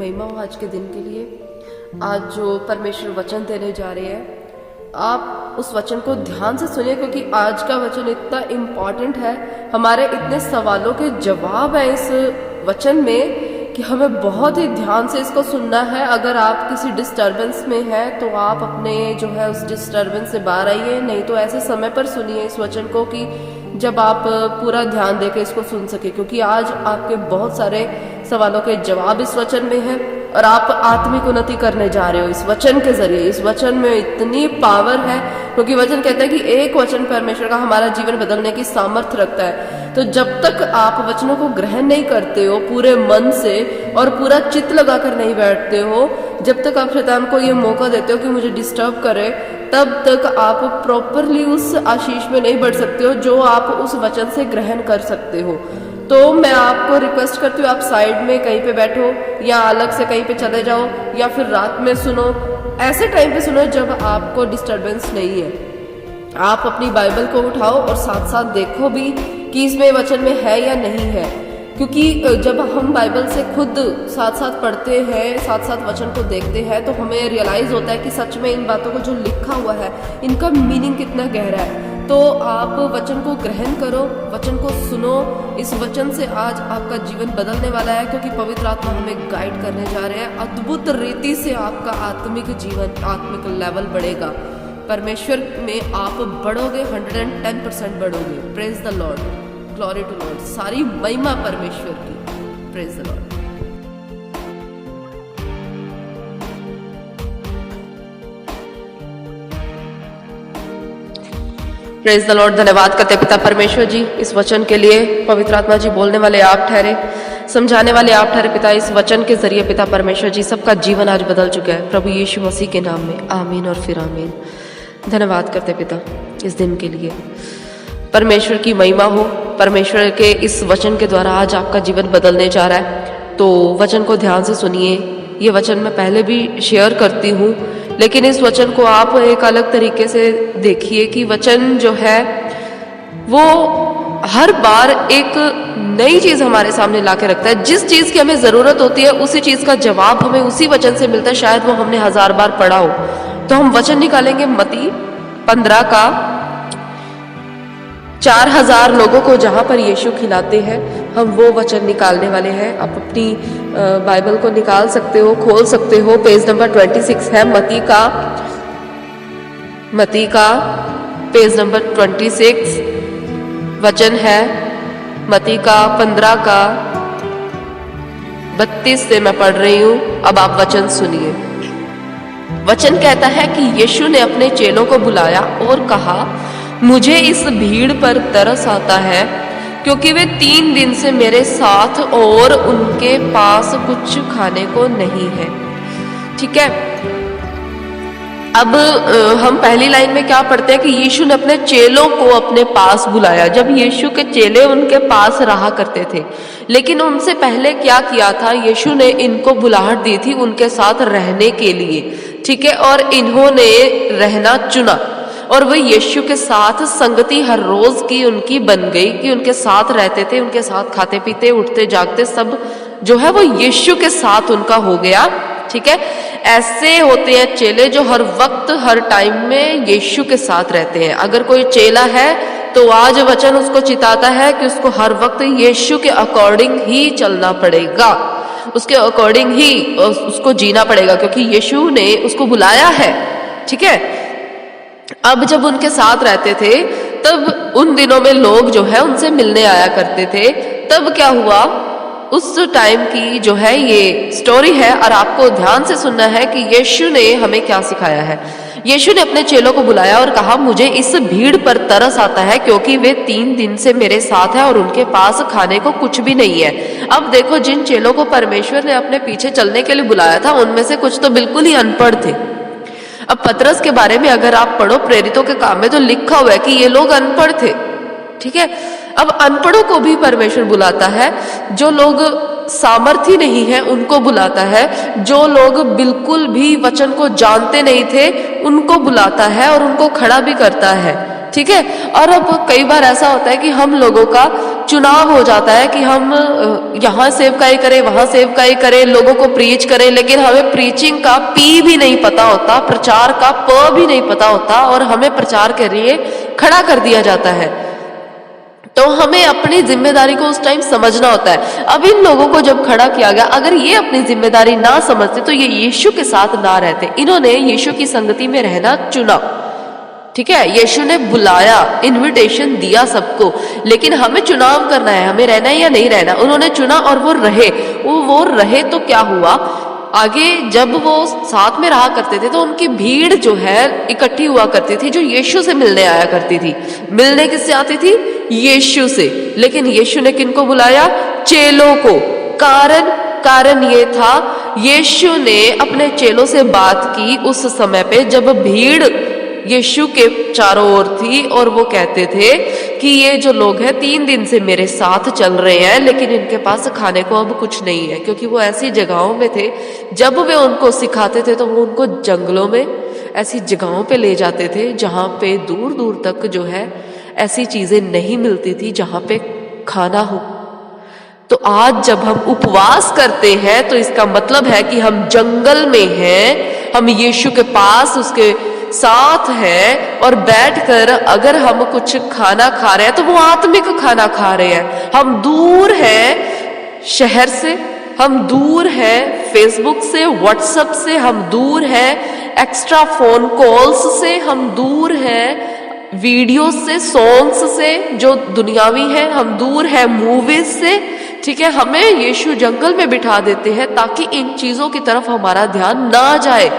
महिमा हो आज के दिन के लिए। आज जो परमेश्वर वचन देने जा रहे हैं, आप उस वचन को ध्यान से सुनिए, क्योंकि आज का वचन इतना इम्पॉर्टेंट है। हमारे इतने सवालों के जवाब है इस वचन में कि हमें बहुत ही ध्यान से इसको सुनना है। अगर आप किसी डिस्टर्बेंस में हैं तो आप अपने जो है उस डिस्टर्बेंस से बाहर आइए, नहीं तो ऐसे समय पर सुनिए इस वचन को कि जब आप पूरा ध्यान देके इसको सुन सके, क्योंकि आज आपके बहुत सारे सवालों के जवाब इस वचन में है और आप आत्मिक उन्नति करने जा रहे हो इस वचन के जरिए। इस वचन में इतनी पावर है, क्योंकि वचन कहता है कि एक वचन परमेश्वर का हमारा जीवन बदलने की सामर्थ्य रखता है। तो जब तक आप वचनों को ग्रहण नहीं करते हो पूरे मन से और पूरा चित्त लगाकर नहीं बैठते हो, जब तक आप शैतान को ये मौका देते हो कि मुझे डिस्टर्ब करे, तब तक आप प्रॉपरली उस आशीष में नहीं बढ़ सकते हो जो आप उस वचन से ग्रहण कर सकते हो। तो मैं आपको रिक्वेस्ट करती हूँ, आप साइड में कहीं पे बैठो या अलग से कहीं पे चले जाओ या फिर रात में सुनो। ऐसे टाइम पे सुनो जब आपको डिस्टरबेंस नहीं है। आप अपनी बाइबल को उठाओ और साथ साथ देखो भी कि इसमें वचन में है या नहीं है, क्योंकि जब हम बाइबल से खुद साथ साथ पढ़ते हैं, साथ साथ वचन को देखते हैं, तो हमें रियलाइज होता है कि सच में इन बातों को जो लिखा हुआ है इनका मीनिंग कितना गहरा है। तो आप वचन को ग्रहण करो, वचन को सुनो। इस वचन से आज आपका जीवन बदलने वाला है, क्योंकि पवित्र आत्मा हमें गाइड करने जा रहे हैं। अद्भुत रीति से आपका आत्मिक जीवन, आत्मिक लेवल बढ़ेगा। परमेश्वर में आप बढ़ोगे, 110% बढ़ोगे। Praise the Lord, glory to Lord. सारी महिमा परमेश्वर की। Praise the Lord. Praise the Lord. धन्यवाद करते पिता परमेश्वर जी इस वचन के लिए। पवित्र आत्मा जी बोलने वाले आप ठहरे, समझाने वाले आप ठहरे पिता। इस वचन के जरिए पिता परमेश्वर जी सबका जीवन आज बदल चुका है प्रभु यीशु मसीह के नाम में। आमीन और फिर आमीन। धन्यवाद करते पिता इस दिन के लिए। परमेश्वर की महिमा हो। परमेश्वर के इस वचन के द्वारा आज आपका जीवन बदलने जा रहा है, तो वचन को ध्यान से सुनिए। ये वचन मैं पहले भी शेयर करती हूँ, लेकिन इस वचन को आप एक अलग तरीके से देखिए कि वचन जो है वो हर बार एक नई चीज हमारे सामने लाके रखता है। जिस चीज की हमें जरूरत होती है उसी चीज का जवाब हमें उसी वचन से मिलता है। शायद वो हमने 1000 बार पढ़ा हो। तो हम वचन निकालेंगे मत्ती 15 का 4000 लोगों को जहां पर यीशु खिलाते हैं, हम वो वचन निकालने वाले हैं। आप अपनी बाइबल को निकाल सकते हो, खोल सकते हो। पेज नंबर 26 है मत्ती का पेज नंबर 26 वचन है मत्ती का 15 का 32 से मैं पढ़ रही हूं। अब आप वचन सुनिए। वचन कहता है कि यीशु ने अपने चेलों को बुलाया और कहा, मुझे इस भीड़ पर तरस आता है, क्योंकि वे 3 दिन से मेरे साथ और उनके पास कुछ खाने को नहीं है। ठीक है, अब हम पहली लाइन में क्या पढ़ते हैं कि यीशु ने अपने चेलों को अपने पास बुलाया। जब यीशु के चेले उनके पास रहा करते थे, लेकिन उनसे पहले क्या किया था, यीशु ने इनको बुलाहट दी थी उनके साथ रहने के लिए। ठीक है, और इन्होंने रहना चुना और वो यीशु के साथ संगति हर रोज की उनकी बन गई कि उनके साथ रहते थे, उनके साथ खाते पीते उठते जागते सब जो है वो यीशु के साथ उनका हो गया। ठीक है, ऐसे होते हैं चेले जो हर वक्त हर टाइम में यीशु के साथ रहते हैं। अगर कोई चेला है तो आज वचन उसको चिताता है कि उसको हर वक्त यीशु के अकॉर्डिंग ही चलना पड़ेगा, उसके अकॉर्डिंग ही उसको जीना पड़ेगा, क्योंकि यीशु ने उसको बुलाया है। ठीक है, अब जब उनके साथ रहते थे तब उन दिनों में लोग जो है उनसे मिलने आया करते थे। तब क्या हुआ, उस टाइम की जो है ये स्टोरी है और आपको ध्यान से सुनना है कि यीशु ने हमें क्या सिखाया है। यीशु ने अपने चेलों को बुलाया और कहा, मुझे इस भीड़ पर तरस आता है, क्योंकि वे 3 दिन से मेरे साथ है और उनके पास खाने को कुछ भी नहीं है। अब देखो, जिन चेलों को परमेश्वर ने अपने पीछे चलने के लिए बुलाया था उनमें से कुछ तो बिल्कुल ही अनपढ़ थे। अब पतरस के बारे में अगर आप पढ़ो प्रेरितों के काम में, तो लिखा हुआ है कि ये लोग अनपढ़ थे। ठीक है, अब अनपढ़ों को भी परमेश्वर बुलाता है, जो लोग सामर्थ्य नहीं है उनको बुलाता है, जो लोग बिल्कुल भी वचन को जानते नहीं थे उनको बुलाता है और उनको खड़ा भी करता है। ठीक है, और अब कई बार ऐसा होता है कि हम लोगों का चुनाव हो जाता है कि हम यहाँ सेवकाई करें, वहां सेवकाई करें, लोगों को प्रीच करें, लेकिन हमें प्रीचिंग का पी भी नहीं पता होता, प्रचार का प भी नहीं पता होता, और हमें प्रचार के लिए खड़ा कर दिया जाता है। तो हमें अपनी जिम्मेदारी को उस टाइम समझना होता है। अब इन लोगों को जब खड़ा किया गया, अगर ये अपनी जिम्मेदारी ना समझते तो ये यीशु के साथ ना रहते। इन्होंने यीशु की संगति में रहना चुना, ठीक है। यीशु ने बुलाया, इनविटेशन दिया सबको, लेकिन हमें चुनाव करना है, हमें रहना है या नहीं रहना। उन्होंने चुना और वो रहे। वो रहे तो क्या हुआ, आगे जब वो साथ में रहा करते थे तो उनकी भीड़ जो है इकट्ठी हुआ करती थी, जो यीशु से मिलने आया करती थी। मिलने किससे आती थी? यीशु से। लेकिन यीशु ने किनको बुलाया? चेलों को। कारण ये था, यीशु ने अपने चेलों से बात की उस समय पे जब भीड़ यीशु के चारों ओर थी, और वो कहते थे कि ये जो लोग हैं 3 दिन से मेरे साथ चल रहे हैं, लेकिन इनके पास खाने को अब कुछ नहीं है। क्योंकि वो ऐसी जगहों में थे, जब वे उनको सिखाते थे तो वो उनको जंगलों में, ऐसी जगहों पे ले जाते थे जहाँ पे दूर दूर तक जो है ऐसी चीजें नहीं मिलती थी जहाँ पे खाना हो। तो आज जब हम उपवास करते हैं तो इसका मतलब है कि हम जंगल में हैं, हम यीशु के पास उसके साथ है, और बैठकर अगर हम कुछ खाना खा रहे हैं तो वो आत्मिक खाना खा रहे हैं। हम दूर हैं शहर से, हम दूर हैं फेसबुक से, व्हाट्सएप से, हम दूर हैं एक्स्ट्रा फोन कॉल्स से, हम दूर हैं वीडियो से, सॉन्ग्स से जो दुनियावी हैं, हम दूर हैं मूवीज से, ठीक है। हमें यीशु जंगल में बिठा देते हैं ताकि इन चीजों की तरफ हमारा ध्यान ना जाए,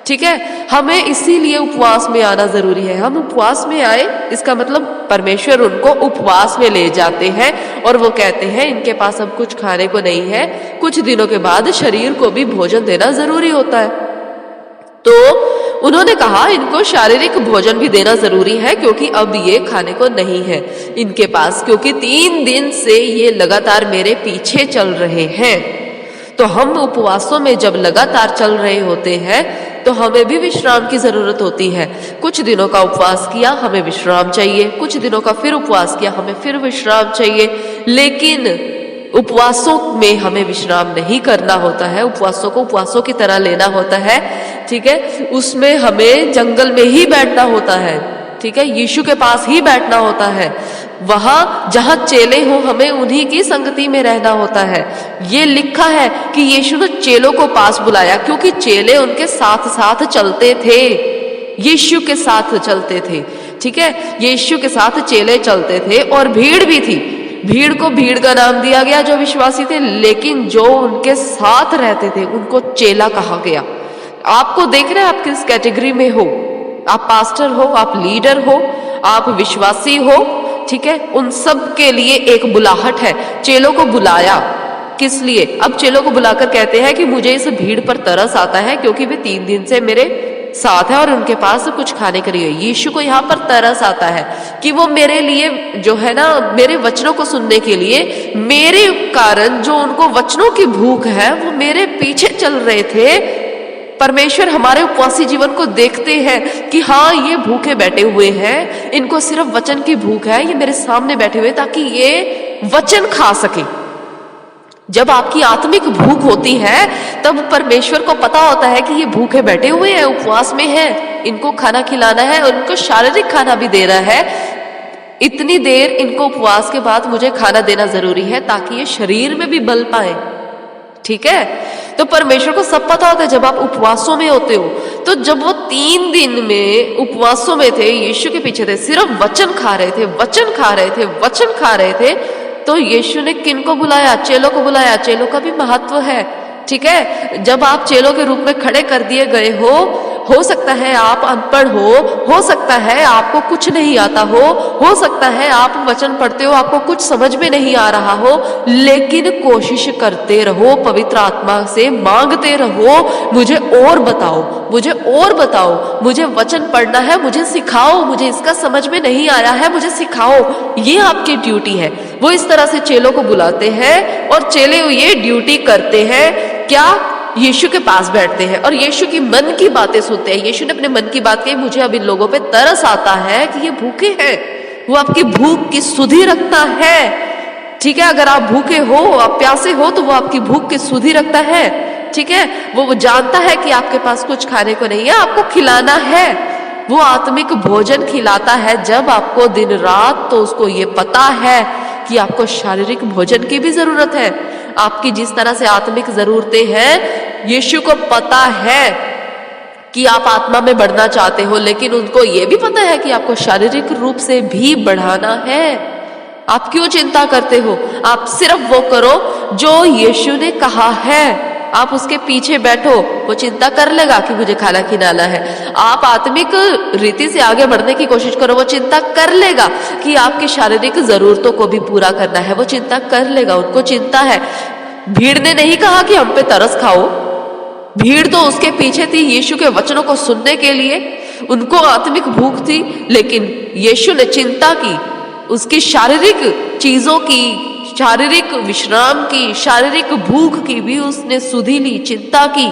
ठीक है। हमें इसीलिए उपवास में आना जरूरी है। हम उपवास में आए, इसका मतलब परमेश्वर उनको उपवास में ले जाते हैं और वो कहते हैं इनके पास अब कुछ खाने को नहीं है, कुछ दिनों के बाद शरीर को भी भोजन देना जरूरी होता है। तो उन्होंने कहा इनको शारीरिक भोजन भी देना जरूरी है, क्योंकि अब ये खाने को नहीं है इनके पास, क्योंकि 3 दिन से ये लगातार मेरे पीछे चल रहे हैं। तो हम उपवासों में जब लगातार चल रहे होते हैं तो हमें भी विश्राम की जरूरत होती है। कुछ दिनों का उपवास किया, हमें विश्राम चाहिए, कुछ दिनों का फिर उपवास किया, हमें फिर विश्राम चाहिए। लेकिन उपवासों में हमें विश्राम नहीं करना होता है, उपवासों को उपवासों की तरह लेना होता है, ठीक है। उसमें हमें जंगल में ही बैठना होता है, ठीक है, यीशु के पास ही बैठना होता है। वहां जहां चेले हो हमें उन्हीं की संगति में रहना होता है। ये लिखा है कि यीशु ने चेलों को पास बुलाया, क्योंकि चेले उनके साथ साथ चलते थे, यीशु के साथ चलते थे, ठीक है। यीशु के साथ चेले चलते थे और भीड़ भी थी। भीड़ को भीड़ का नाम दिया गया जो विश्वासी थे, लेकिन जो उनके साथ रहते थे उनको चेला कहा गया। आपको देख रहे हैं आप किस कैटेगरी में हो, आप पास्टर हो, आप लीडर हो, आप विश्वासी हो, ठीक है। उन सब के लिए एक बुलाहट है। चेलों को बुलाया किस लिए? अब चेलों को बुलाकर कहते हैं कि मुझे इस भीड़ पर तरस आता है, क्योंकि वे 3 दिन से मेरे साथ है और उनके पास कुछ खाने के लिए। यीशु को यहाँ पर तरस आता है कि वो मेरे लिए जो है ना, मेरे वचनों को सुनने के लिए, मेरे कारण जो उनको वचनों की भूख है, वो मेरे पीछे चल रहे थे। परमेश्वर हमारे उपवासी जीवन को देखते हैं कि हाँ ये भूखे बैठे हुए हैं, इनको सिर्फ वचन की भूख है, ये मेरे सामने बैठे हुए ताकि ये वचन खा सके। जब आपकी आत्मिक भूख होती है तब परमेश्वर को पता होता है कि ये भूखे बैठे हुए हैं, उपवास में हैं, इनको खाना खिलाना है और इनको शारीरिक खाना भी देना है। इतनी देर इनको उपवास के बाद मुझे खाना देना जरूरी है ताकि ये शरीर में भी बल पाए, ठीक है। तो परमेश्वर को सब पता होता है। जब आप उपवासों में होते हो, तो जब वो 3 दिन में उपवासों में थे, यीशु के पीछे थे, सिर्फ वचन खा रहे थे, वचन खा रहे थे, वचन खा रहे थे, तो यीशु ने किन को बुलाया? चेलों को बुलाया। चेलों का भी महत्व है, ठीक है। जब आप चेलों के रूप में खड़े कर दिए गए हो सकता है आप अनपढ़ हो सकता है आपको कुछ नहीं आता हो सकता है आप वचन पढ़ते हो आपको कुछ समझ में नहीं आ रहा हो, लेकिन कोशिश करते रहो, पवित्र आत्मा से मांगते रहो, मुझे और बताओ, मुझे और बताओ, मुझे वचन पढ़ना है, मुझे सिखाओ, मुझे इसका समझ में नहीं आया है, मुझे सिखाओ। ये आपकी ड्यूटी है। वो इस तरह से चेलों को बुलाते हैं और चेले ये ड्यूटी करते हैं। क्या? यीशु के पास बैठते हैं और यीशु की मन की बातें सुनते हैं। यीशु ने अपने मन की बात कही, मुझे अब इन लोगों पे तरस आता है कि ये भूखे हैं, वो आपकी भूख की सुधि रखता है। ठीक है, अगर आप भूखे हो, आप प्यासे हो, तो वो आपकी भूख की सुधि रखता है। ठीक है, वो जानता है कि आपके पास कुछ खाने को नहीं है, आपको खिलाना है। वो आत्मिक भोजन खिलाता है जब आपको दिन रात, तो उसको ये पता है कि आपको शारीरिक भोजन की भी जरूरत है। आपकी जिस तरह से आत्मिक जरूरतें हैं, यीशु को पता है कि आप आत्मा में बढ़ना चाहते हो, लेकिन उनको ये भी पता है कि आपको शारीरिक रूप से भी बढ़ाना है। आप क्यों चिंता करते हो? आप सिर्फ वो करो जो यीशु ने कहा है। आप उसके पीछे बैठो, वो चिंता कर लेगा कि मुझे खाना खिलाना है। आप आत्मिक रीति से आगे बढ़ने की कोशिश करो, वो चिंता कर लेगा कि आपकी शारीरिक जरूरतों को भी पूरा करना है। वो चिंता कर लेगा, उनको चिंता है। भीड़ ने नहीं कहा कि हम पे तरस खाओ, भीड़ तो उसके पीछे थी यीशु के वचनों को सुनने के लिए। उनको आत्मिक भूख थी, लेकिन यीशु ने चिंता की उसकी शारीरिक चीजों की, शारीरिक विश्राम की, शारीरिक भूख की भी उसने सुधि ली, चिंता की।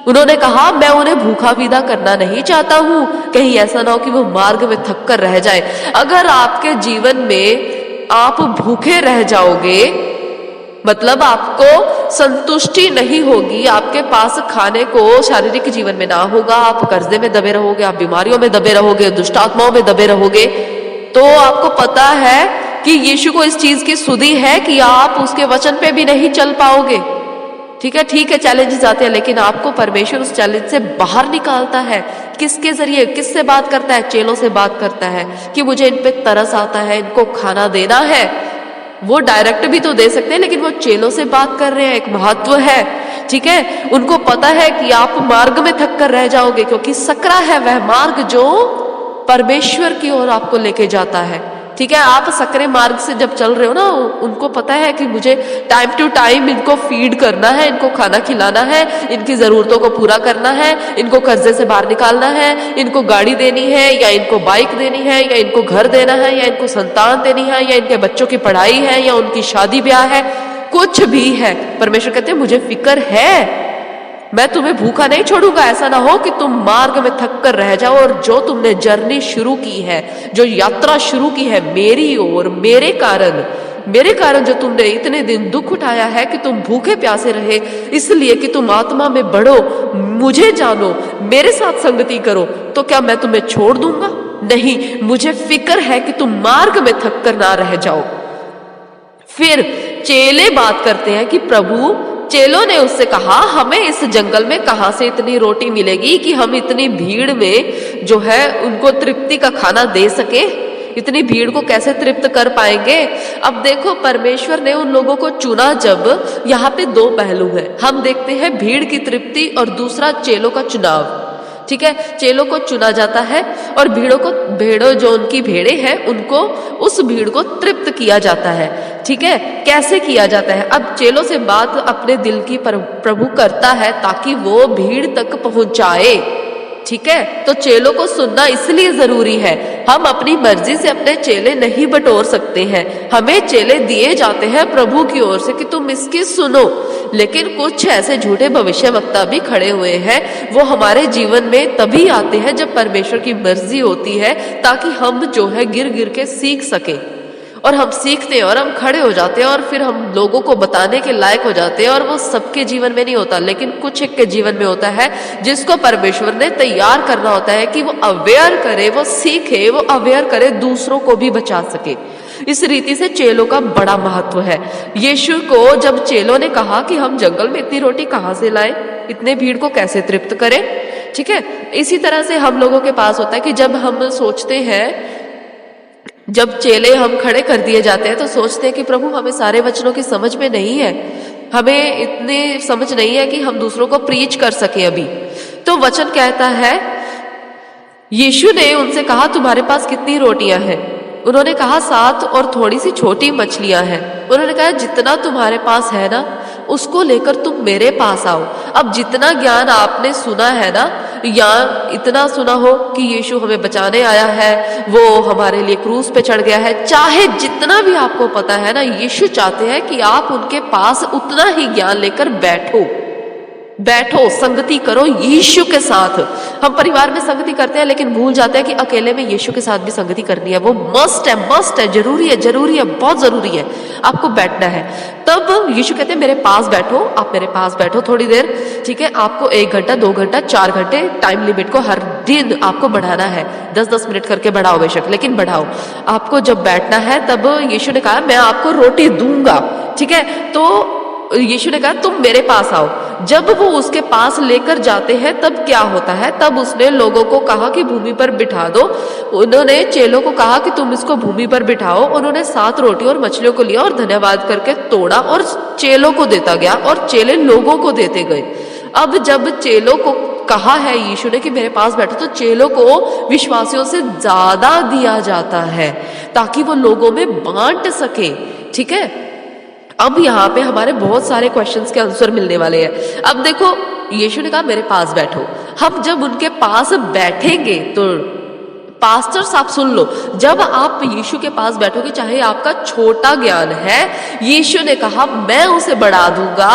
उन्होंने कहा, मैं उन्हें भूखा विदा करना नहीं चाहता हूं, कहीं ऐसा ना हो कि वो मार्ग में थक कर रह जाए। अगर आपके जीवन में आप भूखे रह जाओगे, मतलब आपको संतुष्टि नहीं होगी, आपके पास खाने को शारीरिक जीवन में ना होगा, आप कर्जे में दबे रहोगे, आप बीमारियों में दबे रहोगे, दुष्ट आत्माओं में दबे रहोगे, तो आपको पता है कि यीशु को इस चीज की सुधि है कि आप उसके वचन पे भी नहीं चल पाओगे। ठीक है, चैलेंजेस आते हैं, लेकिन आपको परमेश्वर उस चैलेंज से बाहर निकालता है। किसके जरिए? किससे बात करता है? चेलों से बात करता है कि मुझे इन पे तरस आता है, इनको खाना देना है। वो डायरेक्ट भी तो दे सकते हैं, लेकिन वो चेलों से बात कर रहे हैं, एक महत्व है। ठीक है, उनको पता है कि आप मार्ग में थक कर रह जाओगे, क्योंकि सकरा है वह मार्ग जो परमेश्वर की ओर आपको लेके जाता है। ठीक है, आप सकरे मार्ग से जब चल रहे हो ना, उनको पता है कि मुझे टाइम टू टाइम इनको फीड करना है, इनको खाना खिलाना है, इनकी जरूरतों को पूरा करना है, इनको कर्जे से बाहर निकालना है, इनको गाड़ी देनी है, या इनको बाइक देनी है, या इनको घर देना है, या इनको संतान देनी है, या इनके बच्चों की पढ़ाई है, या उनकी शादी ब्याह है, कुछ भी है। परमेश्वर कहते हैं, मुझे फिक्र है, मैं तुम्हें भूखा नहीं छोड़ूंगा। ऐसा ना हो कि तुम मार्ग में थक कर रह जाओ, और जो तुमने जर्नी शुरू की है, जो यात्रा शुरू की है मेरी ओर, मेरे कारण जो तुमने इतने दिन दुख उठाया है कि तुम भूखे प्यासे रहे, इसलिए कि तुम आत्मा में बढ़ो, मुझे जानो, मेरे साथ संगति करो, तो क्या मैं तुम्हें छोड़ दूंगा? नहीं, मुझे फिक्र है कि तुम मार्ग में थक कर ना रह जाओ। फिर चेले बात करते हैं कि प्रभु, चेलों ने उससे कहा, हमें इस जंगल में कहां से इतनी रोटी मिलेगी कि हम इतनी भीड़ में जो है उनको तृप्ति का खाना दे सके? इतनी भीड़ को कैसे तृप्त कर पाएंगे? अब देखो, परमेश्वर ने उन लोगों को चुना जब, यहाँ पे दो पहलू है। हम देखते हैं भीड़ की तृप्ति, और दूसरा चेलों का चुनाव। ठीक है, चेलों को चुना जाता है, और भेड़ों जो उनकी भेड़े हैं, उनको, उस भीड़ को तृप्त किया जाता है। ठीक है, कैसे किया जाता है? अब चेलों से बात अपने दिल की प्रभु करता है ताकि वो भीड़ तक पहुंचाए। ठीक है, तो चेलों को सुनना इसलिए जरूरी है। हम अपनी मर्जी से अपने चेले नहीं बटोर सकते हैं, हमें चेले दिए जाते हैं प्रभु की ओर से कि तुम इसकी सुनो। लेकिन कुछ ऐसे झूठे भविष्यवक्ता भी खड़े हुए हैं, वो हमारे जीवन में तभी आते हैं जब परमेश्वर की मर्जी होती है, ताकि हम जो है गिर गिर के सीख सके। और हम सीखते हैं और हम खड़े हो जाते हैं, और फिर हम लोगों को बताने के लायक हो जाते हैं। और वो सबके जीवन में नहीं होता, लेकिन कुछ एक के जीवन में होता है, जिसको परमेश्वर ने तैयार करना होता है कि वो अवेयर करे, वो सीखे, वो अवेयर करे, दूसरों को भी बचा सके। इस रीति से चेलों का बड़ा महत्व है। यीशु को जब चेलों ने कहा कि हम जंगल में इतनी रोटी कहां से लाएं, इतने भीड़ को कैसे तृप्त करें, ठीक है, इसी तरह से हम लोगों के पास होता है कि जब हम सोचते हैं, जब चेले हम खड़े कर दिए जाते हैं, तो सोचते हैं कि प्रभु हमें सारे वचनों की समझ में नहीं है, हमें इतने समझ नहीं है कि हम दूसरों को प्रीच कर सके अभी। तो वचन कहता है, यीशु ने उनसे कहा, तुम्हारे पास कितनी रोटियां हैं? उन्होंने कहा 7, और थोड़ी सी छोटी मछलियां हैं। उन्होंने कहा, जितना तुम्हारे पास है ना, उसको लेकर तुम मेरे पास आओ। अब जितना ज्ञान आपने सुना है ना, या इतना सुना हो कि यीशु हमें बचाने आया है, वो हमारे लिए क्रूस पे चढ़ गया है, चाहे जितना भी आपको पता है ना, यीशु चाहते हैं कि आप उनके पास उतना ही ज्ञान लेकर बैठो। बैठो, संगति करो यीशु के साथ। हम परिवार में संगति करते हैं लेकिन भूल जाते हैं कि अकेले में यीशु के साथ भी संगति करनी है। वो मस्ट है, जरूरी है, बहुत जरूरी है, आपको बैठना है। तब यीशु कहते हैं मेरे पास बैठो, आप मेरे पास बैठो थोड़ी देर, ठीक है। आपको 1 घंटा, 2 घंटा, 4 घंटे टाइम लिमिट को हर दिन आपको बढ़ाना है। 10-10 मिनट करके बढ़ाओ बेशक, लेकिन बढ़ाओ। आपको जब बैठना है तब यीशु ने कहा मैं आपको रोटी दूंगा, ठीक है। तो यीशु ने कहा तुम मेरे पास आओ। जब वो उसके पास लेकर जाते हैं तब क्या होता है, तब उसने लोगों को कहा कि भूमि पर बिठा दो। उन्होंने चेलों को कहा कि तुम इसको भूमि पर बिठाओ। उन्होंने 7 रोटी और मछलियों को लिया और धन्यवाद करके तोड़ा और चेलों को देता गया और चेले लोगों को देते गए। अब जब चेलों को कहा है यीशु ने कि मेरे पास बैठो, तो चेलों को विश्वासियों से ज्यादा दिया जाता है ताकि वो लोगों में बांट सके, ठीक है। अब यहाँ पे हमारे बहुत सारे क्वेश्चंस के आंसर मिलने वाले हैं। अब देखो यीशु ने कहा मेरे पास बैठो। हम जब उनके पास बैठेंगे तो पास्टर्स आप सुन लो, जब आप यीशु के पास बैठोगे, चाहे आपका छोटा ज्ञान है, यीशु ने कहा मैं उसे बढ़ा दूंगा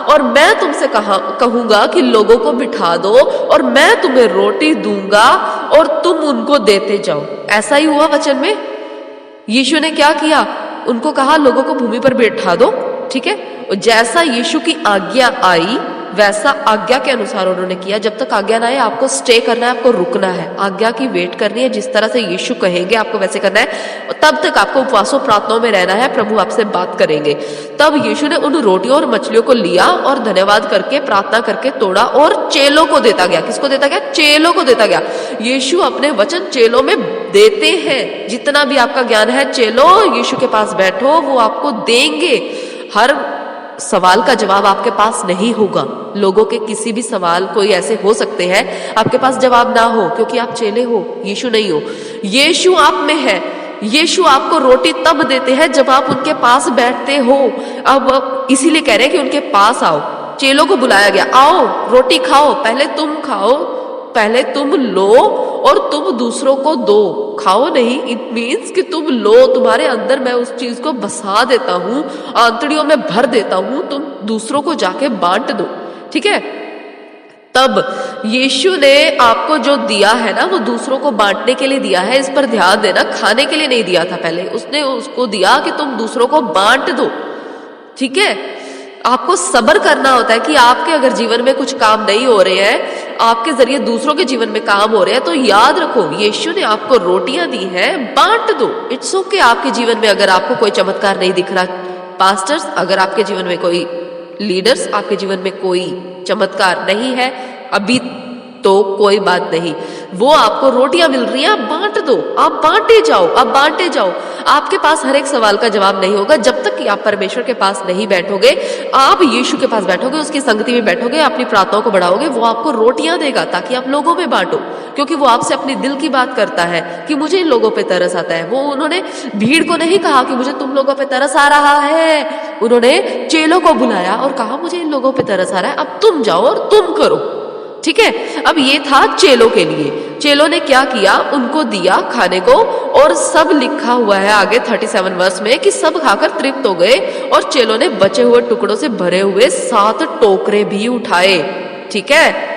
और मैं तुमसे कहूंगा कि लोगों को बिठा दो और मैं तुम्हें रोटी दूंगा और तुम उनको देते जाओ। ऐसा ही हुआ वचन में। यीशु ने क्या किया, उनको कहा लोगों को भूमि पर बैठा दो, ठीक है। जैसा यीशु की आज्ञा आई वैसा आज्ञा के अनुसार उन्होंने किया। जब तक आज्ञा ना आए आपको स्टे करना है, आपको रुकना है, आज्ञा की वेट करनी है। जिस तरह से यीशु कहेंगे आपको वैसे करना है। तब तक आपको उपवासों प्रार्थनाओं में रहना है, प्रभु आपसे बात करेंगे। तब यीशु ने उन रोटियों और मछलियों को लिया और धन्यवाद करके प्रार्थना करके तोड़ा और चेलों को देता गया। किसको देता गया? चेलों को देता गया। यीशु अपने वचन चेलों में देते हैं। जितना भी आपका ज्ञान है, चेलो यीशु के पास बैठो, वो आपको देंगे। हर सवाल का जवाब आपके पास नहीं होगा। लोगों के किसी भी सवाल कोई ऐसे हो सकते हैं आपके पास जवाब ना हो, क्योंकि आप चेले हो, यीशु नहीं हो। यीशु आप में है। यीशु आपको रोटी तब देते हैं जब आप उनके पास बैठते हो। अब इसीलिए कह रहे हैं कि उनके पास आओ। चेलों को बुलाया गया, आओ रोटी खाओ, पहले तुम खाओ, पहले तुम लो और तुम दूसरों को दो। खाओ नहीं, इट मीन्स कि तुम लो, तुम्हारे अंदर मैं उस चीज को बसा देता हूं, आंतड़ियों में भर देता हूं, तुम दूसरों को जाके बांट दो, ठीक है। तब यीशु ने आपको जो दिया है ना, वो दूसरों को बांटने के लिए दिया है। इस पर ध्यान देना, खाने के लिए नहीं दिया था पहले, उसने उसको दिया कि तुम दूसरों को बांट दो, ठीक है। आपको सब्र करना होता है कि आपके अगर जीवन में कुछ काम नहीं हो रहे हैं, आपके जरिए दूसरों के जीवन में काम हो रहे हैं, तो याद रखो यीशु ने आपको रोटियां दी हैं, बांट दो। It's okay. आपके जीवन में अगर आपको कोई चमत्कार नहीं दिख रहा, पास्टर्स, अगर आपके जीवन में कोई लीडर्स, आपके जीवन में कोई चमत्कार नहीं है अभी, तो कोई बात नहीं, वो आपको रोटियां मिल रही हैं, आप बांट दो, आप बांटे जाओ, आप बांटे जाओ। आपके पास हर एक सवाल का जवाब नहीं होगा जब तक कि आप परमेश्वर के पास नहीं बैठोगे। आप यीशु के पास बैठोगे, उसकी संगति में बैठोगे, अपनी प्रार्थनाओं को बढ़ाओगे, वो आपको रोटियां देगा ताकि आप लोगों में बांटो, क्योंकि वो आपसे अपने दिल की बात करता है कि मुझे इन लोगों पे तरस आता है। वो उन्होंने भीड़ को नहीं कहा कि मुझे तुम लोगों पे तरस आ रहा है, उन्होंने चेलों को बुलाया और कहा मुझे इन लोगों पे तरस आ रहा है, अब तुम जाओ और तुम करो, ठीक है। अब ये था चेलों के लिए। चेलों ने क्या किया, उनको दिया खाने को, और सब लिखा हुआ है आगे 37 वर्ष में कि सब खाकर तृप्त हो गए और चेलों ने बचे हुए टुकड़ों से भरे हुए 7 टोकरे भी उठाए, ठीक है,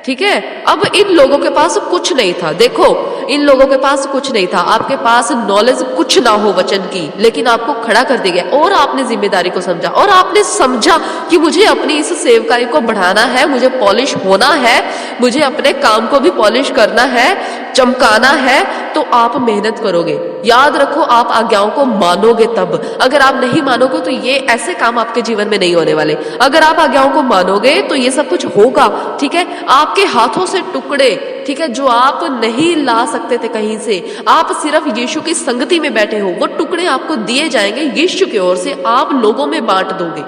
ठीक है। अब इन लोगों के पास कुछ नहीं था। देखो, इन लोगों के पास कुछ नहीं था। आपके पास नॉलेज कुछ ना हो वचन की, लेकिन आपको खड़ा कर दिया गया और आपने जिम्मेदारी को समझा और आपने समझा कि मुझे अपनी इस सेवकाई को बढ़ाना है, मुझे पॉलिश होना है, मुझे अपने काम को भी पॉलिश करना है, चमकाना है, तो आप मेहनत करोगे। याद रखो, आप आज्ञाओं को मानोगे तब। अगर आप नहीं मानोगे तो ये ऐसे काम आपके जीवन में नहीं होने वाले। अगर आप आज्ञाओं को मानोगे तो ये सब कुछ होगा, ठीक है। आपके हाथों से टुकड़े, ठीक है, जो आप नहीं ला सकते थे कहीं से, आप सिर्फ यीशु की संगति में बैठे हो, वो टुकड़े आपको दिए जाएंगे यीशु की ओर से, आप लोगों में बांट दोगे,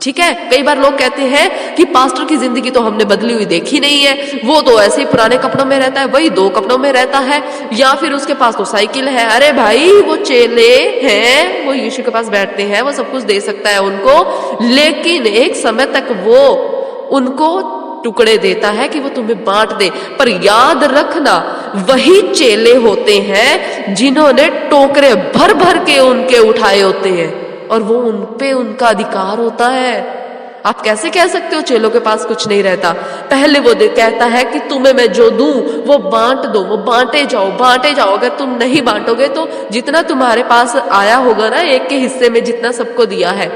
ठीक है। कई बार लोग कहते हैं कि पास्टर की जिंदगी तो हमने बदली हुई देखी नहीं है, वो तो ऐसे ही पुराने कपड़ों में रहता है, वही 2 कपड़ों में रहता है, या फिर उसके पास तो साइकिल है। अरे भाई, वो चेले हैं, वो यीशु के पास बैठते हैं, वो सब कुछ दे सकता है उनको, लेकिन एक समय तक वो उनको टुकड़े देता है कि वो तुम्हें बांट दे। पर याद रखना, वही चेले होते हैं जिन्होंने टोकरे भर भर के उनके उठाए होते हैं और वो उन पे उनका अधिकार होता है। आप कैसे कह सकते हो चेलों के पास कुछ नहीं रहता? पहले वो कहता है कि तुम्हें मैं जो दूं वो बांट दो, वो बांटे जाओ। अगर तुम नहीं बांटोगे तो जितना तुम्हारे पास आया होगा ना, एक के हिस्से में जितना सबको दिया है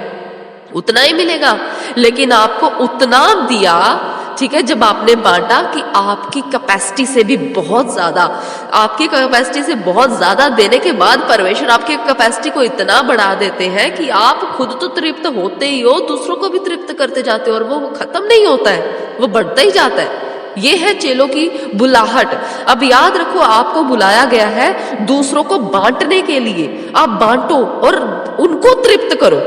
उतना ही मिलेगा। लेकिन आपको उतना दिया, ठीक है, जब आपने बांटा कि आपकी कैपेसिटी से भी बहुत ज्यादा, आपकी कैपेसिटी से बहुत ज्यादा देने के बाद परमेश्वर आपकी कैपेसिटी को इतना बढ़ा देते हैं कि आप खुद तो तृप्त होते ही हो, दूसरों को भी तृप्त करते जाते हो, और वो खत्म नहीं होता है, वो बढ़ता ही जाता है। ये है चेलों की बुलाहट। अब याद रखो, आपको बुलाया गया है दूसरों को बांटने के लिए। आप बांटो और उनको तृप्त करो।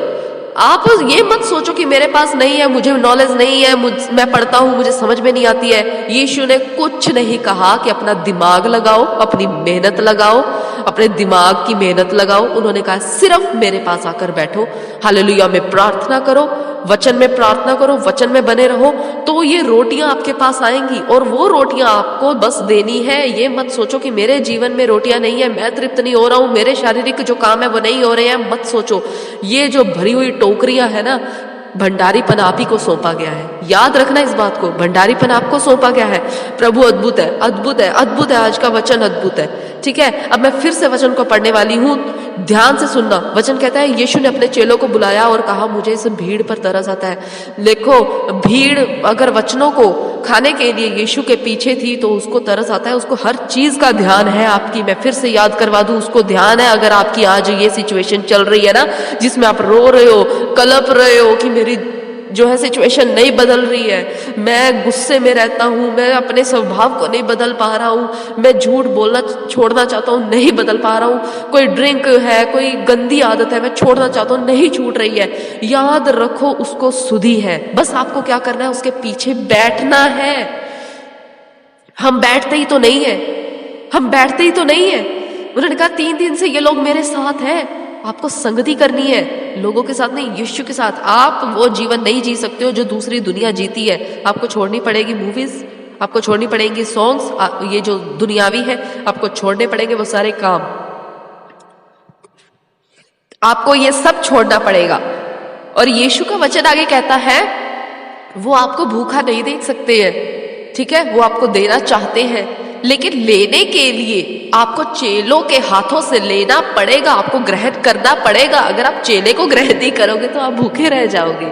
आप ये मत सोचो कि मेरे पास नहीं है, मुझे नॉलेज नहीं है, मैं पढ़ता हूं, मुझे समझ में नहीं आती है। यीशु ने कुछ नहीं कहा कि अपना दिमाग लगाओ, अपनी मेहनत लगाओ, अपने दिमाग की मेहनत लगाओ। उन्होंने कहा सिर्फ मेरे पास आकर बैठो, हालेलुया में प्रार्थना करो, वचन में प्रार्थना करो, वचन में बने रहो, तो ये रोटियां आपके पास आएंगी। और वो रोटियां आपको बस देनी है। ये मत सोचो कि मेरे जीवन में रोटियां नहीं है, मैं तृप्त नहीं हो रहा हूं, मेरे शारीरिक जो काम है वो नहीं हो रहे हैं, मत सोचो। ये जो भरी हुई टोकरियां है ना, भंडारीपन आप ही को सौंपा गया है। याद रखना इस बात को, भंडारीपन आपको सौंपा गया है। प्रभु अद्भुत है, अद्भुत है, अद्भुत है। आज का वचन अद्भुत है, ठीक है। अब मैं फिर से वचन को पढ़ने वाली हूं, ध्यान से सुनना। वचन कहता है, यीशु ने अपने चेलों को बुलाया और कहा मुझे इस भीड़ पर तरस आता है। देखो, भीड़ अगर वचनों को खाने के लिए यीशु के पीछे थी तो उसको तरस आता है, उसको हर चीज का ध्यान है आपकी। मैं फिर से याद करवा दूं, उसको ध्यान है। अगर आपकी आज ये सिचुएशन चल रही है ना, जिसमें आप रो रहे हो, कलप रहे हो कि मेरी जो है सिचुएशन नहीं बदल रही है, मैं गुस्से में रहता हूँ, मैं अपने स्वभाव को नहीं बदल पा रहा हूँ, मैं झूठ बोलना छोड़ना चाहता हूँ, नहीं बदल पा रहा हूँ, कोई ड्रिंक है, कोई गंदी आदत है, मैं छोड़ना चाहता हूँ, नहीं छूट रही है, याद रखो उसको सुधि है। बस आपको क्या करना है, उसके पीछे बैठना है। हम बैठते ही तो नहीं है, हम बैठते ही तो नहीं है। उन्होंने कहा 3 दिन से ये लोग मेरे साथ हैं। आपको संगति करनी है लोगों के साथ नहीं, यीशु के साथ। आप वो जीवन नहीं जी सकते हो जो दूसरी दुनिया जीती है। आपको छोड़नी पड़ेगी मूवीज, आपको छोड़नी पड़ेंगी सॉन्ग्स, ये जो दुनियावी है आपको छोड़ने पड़ेंगे वो सारे काम, आपको ये सब छोड़ना पड़ेगा। और यीशु का वचन आगे कहता है वो आपको भूखा नहीं देख सकते हैं, ठीक है, वो आपको देना चाहते हैं, लेकिन लेने के लिए आपको चेलों के हाथों से लेना पड़ेगा, आपको ग्रहण करना पड़ेगा। अगर आप चेले को ग्रहण नहीं करोगे तो आप भूखे रह जाओगे।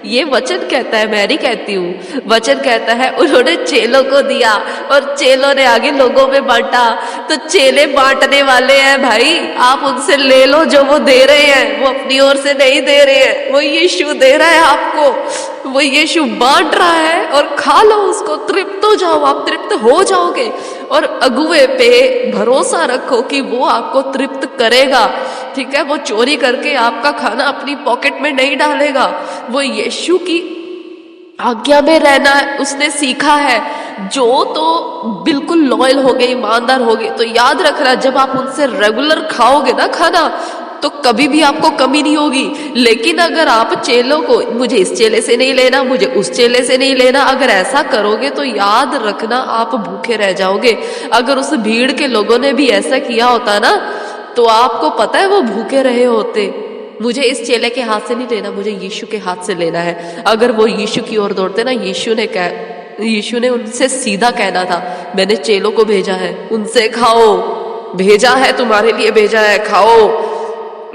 ये वचन कहता है, मैं नहीं कहती हूँ। वचन कहता है उन्होंने चेलों को दिया और चेलों ने आगे लोगों में बांटा। तो चेले बांटने वाले हैं भाई, आप उनसे ले लो जो वो दे रहे हैं, वो अपनी ओर से नहीं दे रहे हैं, वो यीशु दे रहा है आपको, वो यीशु बांट रहा है। और खा लो उसको, तृप्त हो जाओ, आप तृप्त हो जाओगे। और अगुवे पे भरोसा रखो कि वो आपको तृप्त करेगा, ठीक है। वो चोरी करके आपका खाना अपनी पॉकेट में नहीं डालेगा, वो यीशु की आज्ञा में रहना उसने सीखा है। जो तो बिल्कुल लॉयल हो गए, ईमानदार हो गए, तो याद रखना जब आप उनसे रेगुलर खाओगे ना खाना तो कभी भी आपको कमी नहीं होगी। लेकिन अगर आप चेलों को, मुझे इस चेले से नहीं लेना, मुझे उस चेले से नहीं लेना, अगर ऐसा करोगे तो याद रखना आप भूखे रह जाओगे। अगर उस भीड़ के लोगों ने भी ऐसा किया होता ना तो आपको पता है वो भूखे रहे होते। मुझे इस चेले के हाथ से नहीं लेना, मुझे यीशु के हाथ से लेना है। अगर वो यीशु की ओर दौड़ते ना, यीशु ने उनसे सीधा कहना था, मैंने चेलों को भेजा है, उनसे खाओ, भेजा है, तुम्हारे लिए भेजा है, खाओ।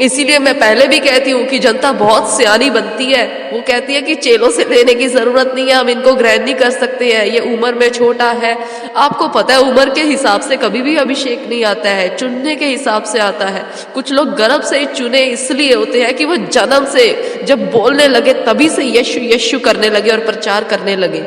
इसीलिए मैं पहले भी कहती हूँ कि जनता बहुत सियानी बनती है। वो कहती है कि चेलों से लेने की जरूरत नहीं है, हम इनको ग्रहण नहीं कर सकते हैं, ये उम्र में छोटा है। आपको पता है उम्र के हिसाब से कभी भी अभिषेक नहीं आता है, चुनने के हिसाब से आता है। कुछ लोग गर्भ से चुने इसलिए होते हैं कि वो जन्म से जब बोलने लगे तभी से यीशु यीशु करने लगे और प्रचार करने लगे।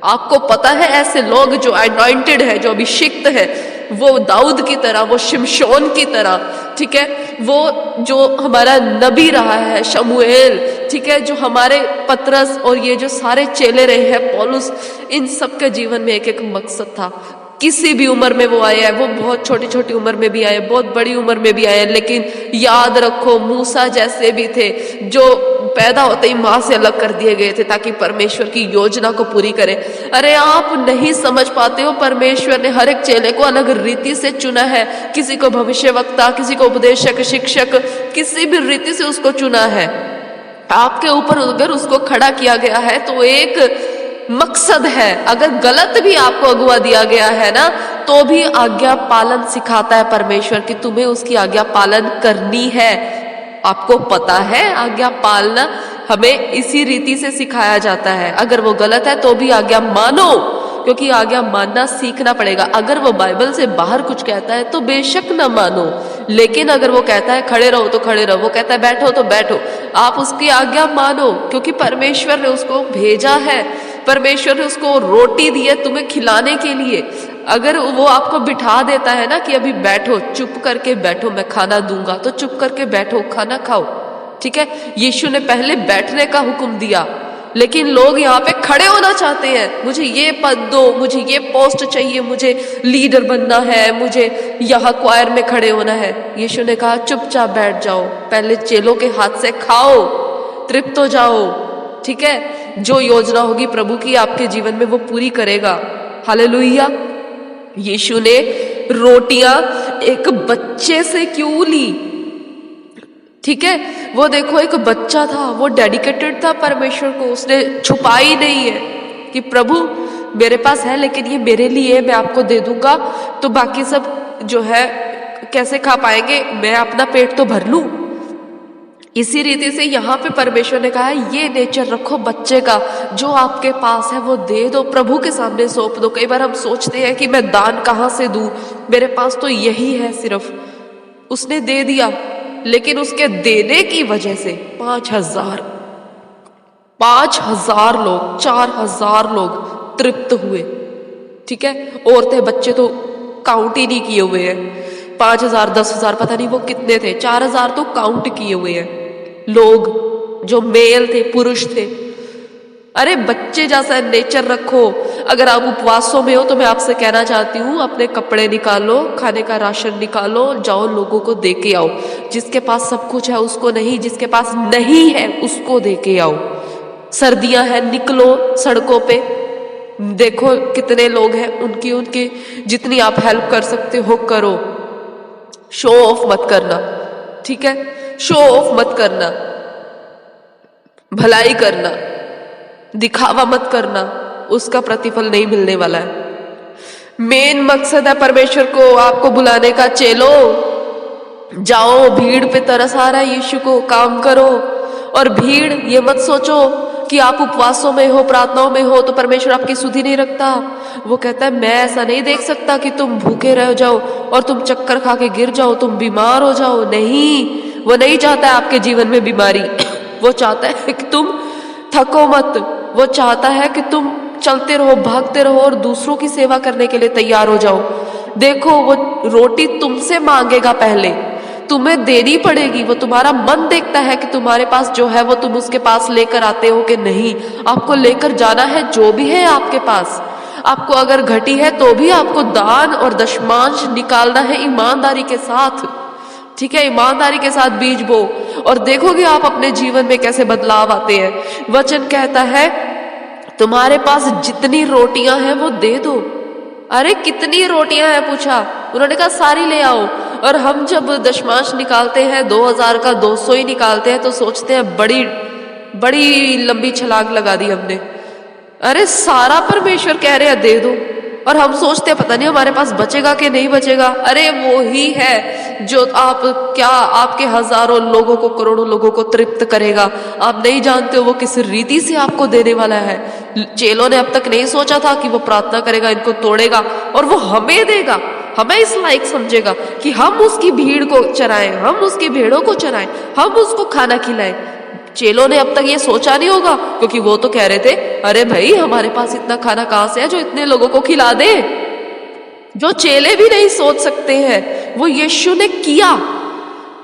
आपको पता है ऐसे लोग जो अनॉइंटेड है, जो अभिषिक्त है, वो दाऊद की तरह, वो शिमशोन की तरह, ठीक है, वो जो हमारा नबी रहा है शमूएल, ठीक है, जो हमारे पतरस और ये जो सारे चेले रहे हैं पौलुस, इन सब के जीवन में एक एक मकसद था। किसी भी उम्र में वो आए हैं, वो बहुत छोटी छोटी उम्र में भी आए, बहुत बड़ी उम्र में भी आए, लेकिन याद रखो मूसा जैसे भी थे जो पैदा होते ही माँ से अलग कर दिए गए थे ताकि परमेश्वर की योजना को पूरी करे। अरे आप नहीं समझ पाते हो, परमेश्वर ने हर एक चेले को अलग रीति से चुना है। किसी को भविष्यवक्ता, किसी को उपदेशक, शिक्षक, किसी भी रीति से उसको चुना है। आपके ऊपर अगर उसको खड़ा किया गया है तो एक मकसद है। अगर गलत भी आपको अगुआ दिया गया है ना, तो भी आज्ञा पालन सिखाता है परमेश्वर कि तुम्हें उसकी आज्ञा पालन करनी है। आपको पता है आज्ञा पालना हमें इसी रीति से सिखाया जाता है। अगर वो गलत है तो भी आज्ञा मानो, क्योंकि आज्ञा मानना सीखना पड़ेगा। अगर वो बाइबल से बाहर कुछ कहता है तो बेशक ना मानो, लेकिन अगर वो कहता है खड़े रहो तो खड़े रहो, वो कहता है बैठो तो बैठो, आप उसकी आज्ञा मानो, क्योंकि परमेश्वर ने उसको भेजा है। परमेश्वर ने उसको रोटी दी है तुम्हें खिलाने के लिए। अगर वो आपको बिठा देता है ना कि अभी बैठो, चुप करके बैठो, मैं खाना दूंगा, तो चुप करके बैठो, खाना खाओ। ठीक है, यीशु ने पहले बैठने का हुक्म दिया, लेकिन लोग यहाँ पे खड़े होना चाहते हैं। मुझे ये पद दो, मुझे ये पोस्ट चाहिए, मुझे लीडर बनना है, मुझे यहाँ क्वायर में खड़े होना है। यीशु ने कहा चुपचाप बैठ जाओ, पहले चेलों के हाथ से खाओ, तृप्त हो जाओ। ठीक है, जो योजना होगी प्रभु की आपके जीवन में वो पूरी करेगा। हालेलुया। यीशु ने रोटियां एक बच्चे से क्यों ली? ठीक है, वो देखो एक बच्चा था, वो डेडिकेटेड था परमेश्वर को, उसने छुपाई नहीं है कि प्रभु मेरे पास है लेकिन ये मेरे लिए मैं आपको दे दूंगा, तो बाकी सब जो है कैसे खा पाएंगे, मैं अपना पेट तो भर लूं। इसी रीति से यहाँ पे परमेश्वर ने कहा है ये नेचर रखो बच्चे का, जो आपके पास है वो दे दो, प्रभु के सामने सौंप दो। कई बार हम सोचते हैं कि मैं दान कहाँ से दूं, मेरे पास तो यही है सिर्फ। उसने दे दिया, लेकिन उसके देने की वजह से 5,000 लोग, 4,000 लोग तृप्त हुए। ठीक है, औरतें बच्चे तो काउंट ही नहीं किए हुए हैं। 5,000 10,000 पता नहीं वो कितने थे, 4,000 तो काउंट किए हुए हैं लोग, जो मेल थे, पुरुष थे। अरे बच्चे जैसा नेचर रखो। अगर आप उपवासों में हो तो मैं आपसे कहना चाहती हूँ, अपने कपड़े निकालो, खाने का राशन निकालो, जाओ लोगों को दे के आओ। जिसके पास सब कुछ है उसको नहीं, जिसके पास नहीं है उसको दे के आओ। सर्दियां हैं, निकलो सड़कों पे, देखो कितने लोग हैं, उनकी जितनी आप हेल्प कर सकते हो करो। शो ऑफ मत करना, ठीक है, शो ऑफ मत करना, भलाई करना, दिखावा मत करना, उसका प्रतिफल नहीं मिलने वाला है। मेन मकसद है परमेश्वर को आपको बुलाने का, चेलो जाओ, भीड़ पे तरस आ रहा है यीशु को, काम करो। और भीड़ ये मत सोचो कि आप उपवासों में हो, प्रार्थनाओं में हो तो परमेश्वर आपकी सुधि नहीं रखता। वो कहता है मैं ऐसा नहीं देख सकता कि तुम भूखे रह जाओ और तुम चक्कर खा के गिर जाओ, तुम बीमार हो जाओ। नहीं, वो नहीं चाहता है आपके जीवन में बीमारी। वो चाहता है कि तुम थको मत, वो चाहता है कि तुम चलते रहो, भागते रहो और दूसरों की सेवा करने के लिए तैयार हो जाओ। देखो वो रोटी तुमसे मांगेगा, पहले तुम्हें देनी पड़ेगी। वो तुम्हारा मन देखता है कि तुम्हारे पास जो है वो तुम उसके पास लेकर आते हो कि नहीं। आपको लेकर जाना है जो भी है आपके पास। आपको अगर घटी है तो भी आपको दान और दशमांश निकालना है ईमानदारी के साथ। ठीक है, ईमानदारी के साथ बीज बो और देखोगे आप अपने जीवन में कैसे बदलाव आते हैं। वचन कहता है तुम्हारे पास जितनी रोटियां हैं वो दे दो। अरे कितनी रोटियां हैं पूछा, उन्होंने कहा सारी ले आओ। और हम जब दशमांश निकालते हैं 2000 का 200 ही निकालते हैं तो सोचते हैं बड़ी बड़ी लंबी छलांग लगा दी हमने। अरे सारा परमेश्वर कह रहे हैं दे दो, और हम सोचते हैं पता नहीं हमारे पास बचेगा कि नहीं बचेगा। अरे वो ही है जो आपके हजारों लोगों को, करोड़ों लोगों को तृप्त करेगा। आप नहीं जानते हो वो किस रीति से आपको देने वाला है। चेलों ने अब तक नहीं सोचा था कि वो प्रार्थना करेगा, इनको तोड़ेगा और वो हमें देगा, हमें इस लायक समझेगा कि हम उसकी भीड़ को चराएं, हम उसकी भेड़ों को चराएं, हम उसको खाना खिलाएं। चेलों ने अब तक ये सोचा नहीं होगा, क्योंकि वो तो कह रहे थे अरे भाई हमारे पास इतना खाना कहां से है जो इतने लोगों को खिला दे। जो चेले भी नहीं सोच सकते हैं वो यीशु ने किया।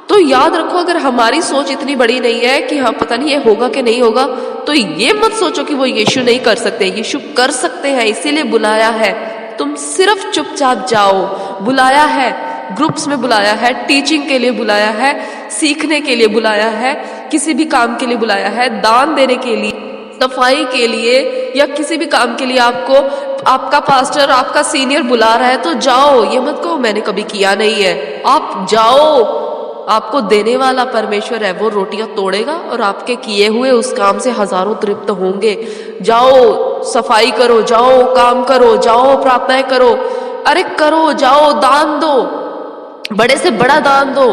तो याद रखो, अगर हमारी सोच इतनी बड़ी नहीं है कि हाँ पता नहीं ये होगा कि नहीं होगा, तो ये मत सोचो कि वो यीशु नहीं कर सकते। यीशु कर सकते हैं, इसीलिए बुलाया है। तुम सिर्फ चुपचाप जाओ। बुलाया है, ग्रुप्स में बुलाया है, टीचिंग के लिए बुलाया है, सीखने के लिए बुलाया है, किसी भी काम के लिए बुलाया है, दान देने के लिए, सफाई के लिए या किसी भी काम के लिए आपको आपका पास्टर, आपका सीनियर बुला रहा है तो जाओ। ये मत कहो मैंने कभी किया नहीं है। आप जाओ, आपको देने वाला परमेश्वर है, वो रोटियां तोड़ेगा और आपके किए हुए उस काम से हजारों तृप्त होंगे। जाओ सफाई करो, जाओ काम करो, जाओ प्रार्थनाएं करो, अरे करो, जाओ दान दो, बड़े से बड़ा दान दो,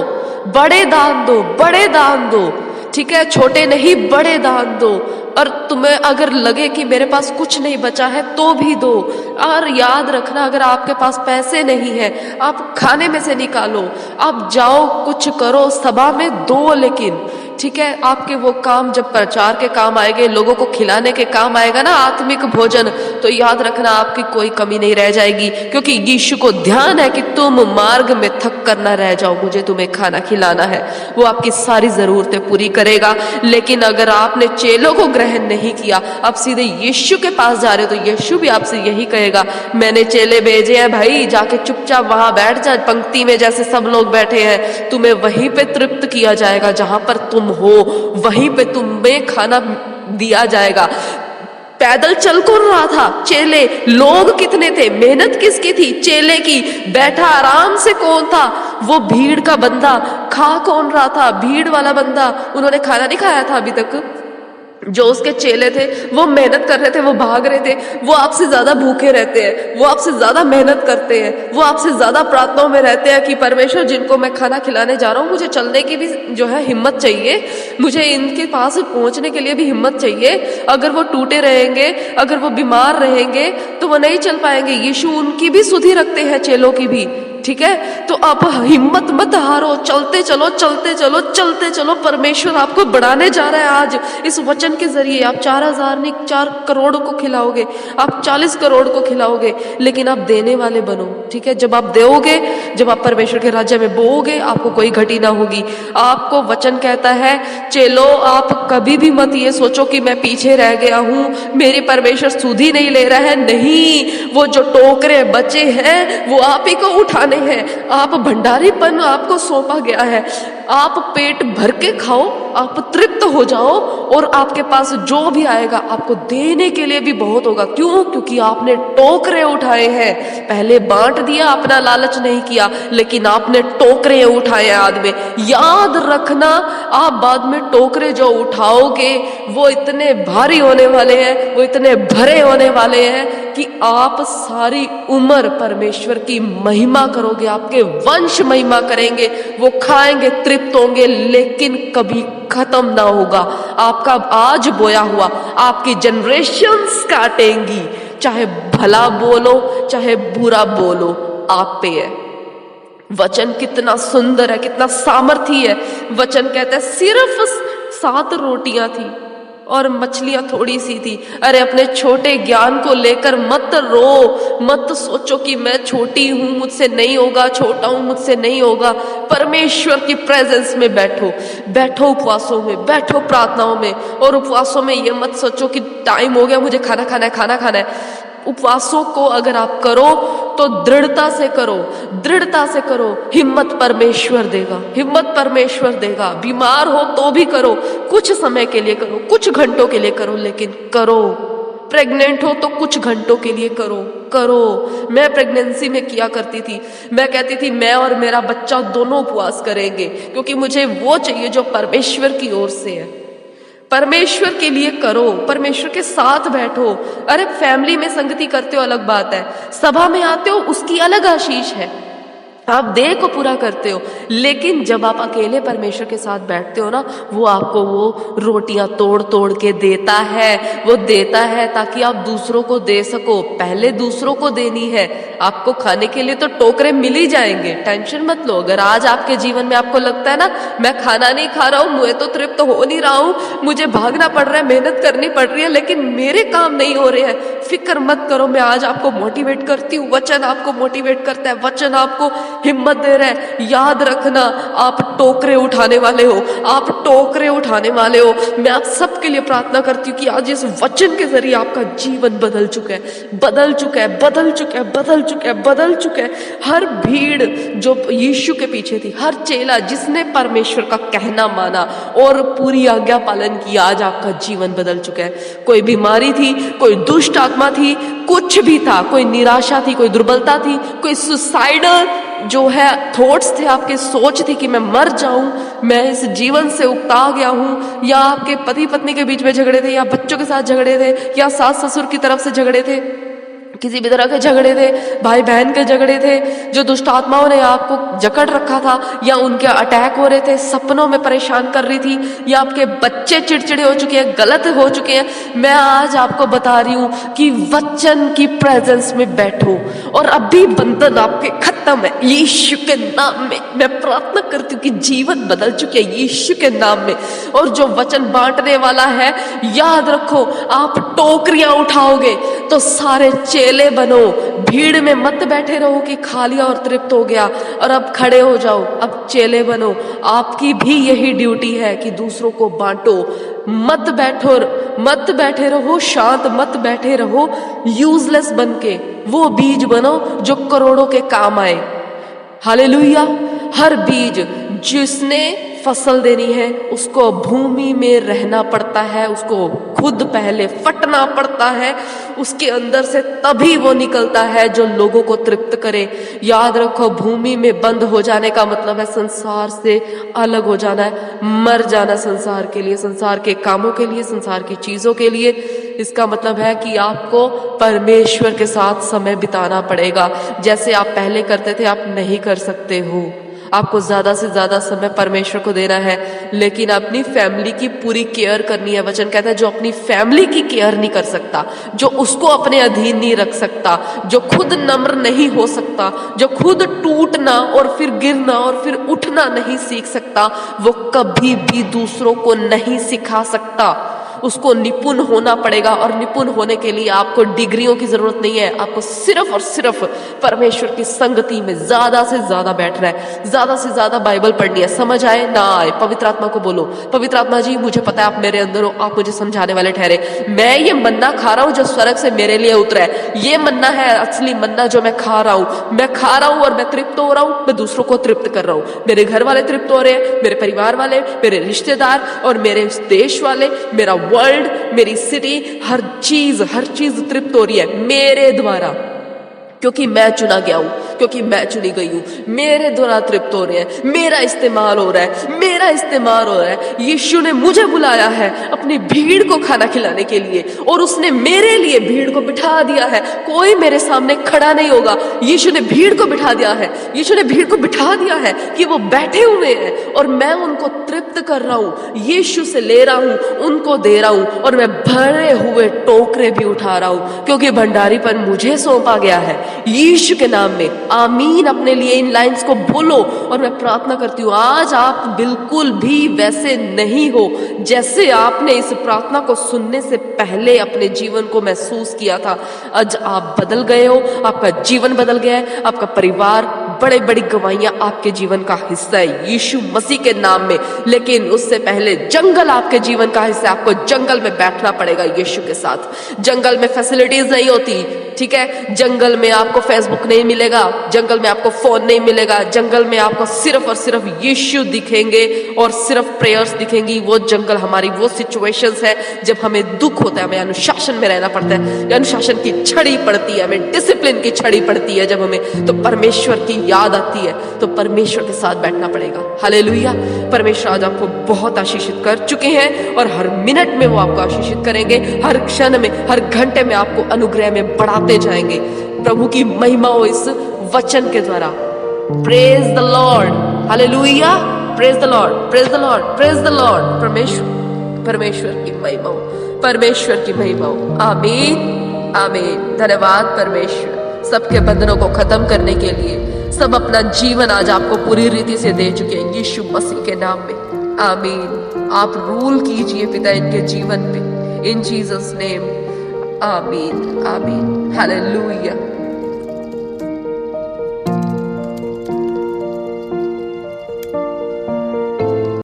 बड़े दान दो, बड़े दान दो, ठीक है, छोटे नहीं बड़े दान दो। और तुम्हें अगर लगे कि मेरे पास कुछ नहीं बचा है तो भी दो। और याद रखना, अगर आपके पास पैसे नहीं है, आप खाने में से निकालो, आप जाओ कुछ करो, सभा में दो, लेकिन ठीक है, आपके वो काम जब प्रचार के काम आएंगे, लोगों को खिलाने के काम आएगा ना, आत्मिक भोजन, तो याद रखना आपकी कोई कमी नहीं रह जाएगी, क्योंकि यीशु को ध्यान है कि तुम मार्ग में थक कर ना रह जाओ, मुझे तुम्हें खाना खिलाना है। वो आपकी सारी जरूरतें पूरी करेगा। लेकिन अगर आपने चेलों को ग्रहण नहीं किया, आप सीधे यीशु के पास जा रहे हो, तो यीशु भी आपसे यही कहेगा, मैंने चेले भेजे हैं भाई, जाके चुपचाप वहां बैठ जा पंक्ति में जैसे सब लोग बैठे हैं, तुम्हें वहीं पे तृप्त किया जाएगा, जहां पर तुम हो वहीं पे तुम्हें खाना दिया जाएगा। पैदल चल कौन रहा था? चेले। लोग कितने थे? मेहनत किसकी थी? चेले की। बैठा आराम से कौन था? वो भीड़ का बंदा। खा कौन रहा था? भीड़ वाला बंदा। उन्होंने खाना नहीं खाया था अभी तक। जो उसके चेले थे वो मेहनत कर रहे थे, वो भाग रहे थे, वो आपसे ज्यादा भूखे रहते हैं, वो आपसे ज्यादा मेहनत करते हैं, वो आपसे ज्यादा प्रार्थनाओं में रहते हैं कि परमेश्वर जिनको मैं खाना खिलाने जा रहा हूँ, मुझे चलने की भी जो है हिम्मत चाहिए, मुझे इनके पास पहुंचने के लिए भी हिम्मत चाहिए। अगर वो टूटे रहेंगे, अगर वो बीमार रहेंगे तो वो नहीं चल पाएंगे। यीशु उनकी भी सुधि रखते हैं, चेलों की भी, ठीक है। तो आप हिम्मत मत हारो, चलते चलो, चलते चलो, चलते चलो। परमेश्वर आपको बढ़ाने जा रहा है। आज इस वचन के जरिए आप 4,000 नहीं 4 करोड़ को खिलाओगे, आप 40 करोड़ को खिलाओगे, लेकिन आप देने वाले बनो, ठीक है। जब आप दोगे, जब आप परमेश्वर के राज्य में बोओगे, आपको कोई घटी ना होगी। आपको वचन कहता है, चलो आप कभी भी मत ये सोचो कि मैं पीछे रह गया हूं, मेरी परमेश्वर सुधि नहीं ले रहा है। नहीं, वो जो टोकरे बचे हैं वो आप ही को उठाने हैं। आप भंडारीपन आपको सौंपा गया है। आप पेट भर के खाओ, आप तृप्त हो जाओ, और आपके पास जो भी आएगा आपको देने के लिए भी बहुत होगा। क्यों? क्योंकि आपने टोकरे उठाए हैं। पहले बांट दिया, अपना लालच नहीं किया, लेकिन आपने टोकरे उठाए बाद में। याद रखना, आप बाद में टोकरे जो उठाओगे वो इतने भारी होने वाले हैं, वो इतने भरे होने वाले हैं कि आप सारी उम्र परमेश्वर की महिमा करोगे, आपके वंश महिमा करेंगे, वो खाएंगे, तृप्त होंगे, लेकिन कभी खत्म ना होगा। आपका आज बोया हुआ आपकी जनरेशंस काटेंगी, चाहे भला बोलो चाहे बुरा बोलो, आप पे है। वचन कितना सुंदर है, कितना सामर्थी है। वचन कहता है सिर्फ 7 रोटियां थी और मछलियां थोड़ी सी थी। अरे अपने छोटे ज्ञान को लेकर मत रो, मत सोचो कि मैं छोटी हूं, मुझसे नहीं होगा, छोटा हूं, मुझसे नहीं होगा। परमेश्वर की प्रेजेंस में बैठो, बैठो उपवासों में, बैठो प्रार्थनाओं में। और उपवासों में ये मत सोचो कि टाइम हो गया, मुझे खाना खाना है, खाना खाना है। उपवासों को अगर आप करो तो दृढ़ता से करो, दृढ़ता से करो। हिम्मत परमेश्वर देगा, हिम्मत परमेश्वर देगा। बीमार हो तो भी करो, कुछ समय के लिए करो, कुछ घंटों के लिए करो, लेकिन करो। प्रेग्नेंट हो तो कुछ घंटों के लिए करो, करो। मैं प्रेगनेंसी में किया करती थी, मैं कहती थी मैं और मेरा बच्चा दोनों उपवास करेंगे, क्योंकि मुझे वो चाहिए जो परमेश्वर की ओर से है। परमेश्वर के लिए करो, परमेश्वर के साथ बैठो। अरे फैमिली में संगति करते हो अलग बात है, सभा में आते हो उसकी अलग आशीष है, आप देह को पूरा करते हो। लेकिन जब आप अकेले परमेश्वर के साथ बैठते हो ना, वो आपको वो रोटियां तोड़ तोड़ के देता है, वो देता है ताकि आप दूसरों को दे सको। पहले दूसरों को देनी है। आपको खाने के लिए तो टोकरे मिल ही जाएंगे, टेंशन मत लो। अगर आज आपके जीवन में आपको लगता है ना मैं खाना नहीं खा रहा हूं, मैं तो तृप्त हो नहीं रहा हूं, मुझे भागना पड़ रहा है, मेहनत करनी पड़ रही है, लेकिन मेरे काम नहीं हो रहे हैं, फिक्र मत करो। मैं आज आपको मोटिवेट करती हूँ, वचन आपको मोटिवेट करता है, वचन आपको हिम्मत दे रहा है। याद रखना, आप टोकरे उठाने वाले हो, आप टोकरे उठाने वाले हो। मैं आप सबके लिए प्रार्थना करती हूँ कि आज इस वचन के जरिए आपका जीवन बदल चुका है, बदल चुका है, बदल चुका है, बदल चुका है, बदल चुका है। हर भीड़ जो यीशु के पीछे थी, हर चेला जिसने परमेश्वर का कहना माना और पूरी आज्ञा पालन किया, आज आपका जीवन बदल चुका है। कोई बीमारी थी, कोई दुष्ट आत्मा थी, कुछ भी था, कोई निराशा थी, कोई दुर्बलता थी, कोई सुसाइडल जो है थॉट्स थे, आपके सोच थी कि मैं मर जाऊं, मैं इस जीवन से उकता गया हूं, या आपके पति पत्नी के बीच में झगड़े थे, या बच्चों के साथ झगड़े थे, या सास ससुर की तरफ से झगड़े थे, किसी भी तरह के झगड़े थे, भाई बहन के झगड़े थे, जो दुष्ट आत्माओं ने आपको जकड़ रखा था, या उनके अटैक हो रहे थे, सपनों में परेशान कर रही थी, या आपके बच्चे चिड़चिड़े हो चुके हैं, गलत हो चुके हैं, मैं आज आपको बता रही हूं कि वचन की प्रेजेंस में बैठो और अभी बंधन आपके खत्म है यीशु के नाम में। मैं प्रार्थना करती हूँ कि जीवन बदल चुके हैं यीशु के नाम में। और जो वचन बांटने वाला है, याद रखो, आप टोकरियां उठाओगे तो सारे चेले बनो। भीड़ में मत बैठे रहो कि खा लिया और तृप्त हो गया और अब खड़े हो जाओ, अब चेले बनो। आपकी भी यही ड्यूटी है कि दूसरों को बांटो। मत बैठे रहो शांत, मत बैठे रहो यूजलेस बन के। वो बीज बनो जो करोड़ों के काम आए। हालेलुया। हर बीज जिसने फसल देनी है उसको भूमि में रहना पड़ता है, उसको खुद पहले फटना पड़ता है, उसके अंदर से तभी वो निकलता है जो लोगों को तृप्त करे। याद रखो, भूमि में बंद हो जाने का मतलब है संसार से अलग हो जाना है, मर जाना संसार के लिए, संसार के कामों के लिए, संसार की चीजों के लिए। इसका मतलब है कि आपको परमेश्वर के साथ समय बिताना पड़ेगा। जैसे आप पहले करते थे आप नहीं कर सकते हो। आपको ज्यादा से ज्यादा समय परमेश्वर को देना है, लेकिन अपनी फैमिली की पूरी केयर करनी है। वचन कहता है जो अपनी फैमिली की केयर नहीं कर सकता, जो उसको अपने अधीन नहीं रख सकता, जो खुद नम्र नहीं हो सकता, जो खुद टूटना और फिर गिरना और फिर उठना नहीं सीख सकता, वो कभी भी दूसरों को नहीं सिखा सकता। उसको निपुण होना पड़ेगा, और निपुण होने के लिए आपको डिग्रियों की जरूरत नहीं है। आपको सिर्फ और सिर्फ परमेश्वर की संगति में ज्यादा से ज्यादा बैठना है, ज्यादा से ज्यादा बाइबल पढ़नी है। समझ आए ना आए, पवित्र आत्मा को बोलो, पवित्र आत्मा जी मुझे पता है आप मेरे अंदर हो, आप मुझे समझाने वाले ठहरे। मैं ये मन्ना खा रहा हूँ जो स्वर्ग से मेरे लिए उतरा है। ये मन्ना है असली मन्ना जो मैं खा रहा हूँ। मैं खा रहा हूँ और मैं तृप्त हो रहा हूँ, मैं दूसरों को तृप्त कर रहा हूँ। मेरे घर वाले तृप्त हो रहे हैं, मेरे परिवार वाले, मेरे रिश्तेदार और मेरे देश वाले, मेरा वर्ल्ड, मेरी सिटी, हर चीज तृप्त हो रही है मेरे द्वारा, क्योंकि मैं चुना गया हूं, क्योंकि मैं चुनी गई हूं। मेरे द्वारा तृप्त हो रहे हैं, मेरा इस्तेमाल हो रहा है, मेरा इस्तेमाल हो रहा है। यीशु ने मुझे बुलाया है अपनी भीड़ को खाना खिलाने के लिए, और उसने मेरे लिए भीड़ को बिठा दिया है। कोई मेरे सामने खड़ा नहीं होगा, यीशु ने भीड़ को बिठा दिया है। यीशु ने भीड़ को बिठा दिया है कि वो बैठे हुए हैं और मैं उनको तृप्त कर रहा हूं। यीशु से ले रहा हूं, उनको दे रहा हूं, और मैं भरे हुए टोकरे भी उठा रहा हूं, क्योंकि भंडारीपन मुझे सौंपा गया है यीशु के नाम में। आमीन। अपने लिए इन लाइंस को बोलो। और मैं प्रार्थना करती हूँ आज आप बिल्कुल भी वैसे नहीं हो जैसे आपने इस प्रार्थना को सुनने से पहले अपने जीवन को महसूस किया था। आज आप बदल गए हो, आपका जीवन बदल गया है, आपका परिवार, बड़े बड़ी गवाहियां आपके जीवन का हिस्सा है यीशु मसीह के नाम में। लेकिन उससे पहले जंगल आपके जीवन का हिस्सा है। आपको जंगल में बैठना पड़ेगा यीशु के साथ। जंगल में फैसिलिटीज नहीं होती, ठीक है। जंगल में आपको फेसबुक नहीं मिलेगा, जंगल में आपको फोन नहीं मिलेगा, जंगल में आपको सिर्फ और सिर्फ यीशु दिखेंगे और सिर्फ प्रेयर्स दिखेंगी। वो जंगल हमारी वो सिचुएशंस है जब हमें दुख होता है, हमें अनुशासन में रहना पड़ता है, अनुशासन की छड़ी पड़ती है, हमें डिसिप्लिन की छड़ी पड़ती है। जब हमें तो परमेश्वर की याद आती है तो परमेश्वर के साथ बैठना पड़ेगा। हालेलुया। परमेश्वर आज आपको बहुत आशीषित कर चुके हैं और हर मिनट में वो आपको आशीषित करेंगे, हर क्षण में, हर घंटे में आपको अनुग्रह में बढ़ाते जाएंगे। प्रभु की महिमा हो इस वचन के द्वारा। Praise the Lord. Hallelujah. Praise the Lord, praise the Lord, praise the Lord. परमेश्वर की महिमा हो, परमेश्वर की महिमा हो। आमीन, आमीन। धन्यवाद परमेश्वर सबके बंधनों को खत्म करने के लिए। सब अपना जीवन आज आपको पूरी रीति से दे चुके हैं यीशु मसीह के नाम में। आमीन। आप रूल कीजिए पिता इनके जीवन पे, इन जीसस नेम। आमीन, आमीन। हालेलुया।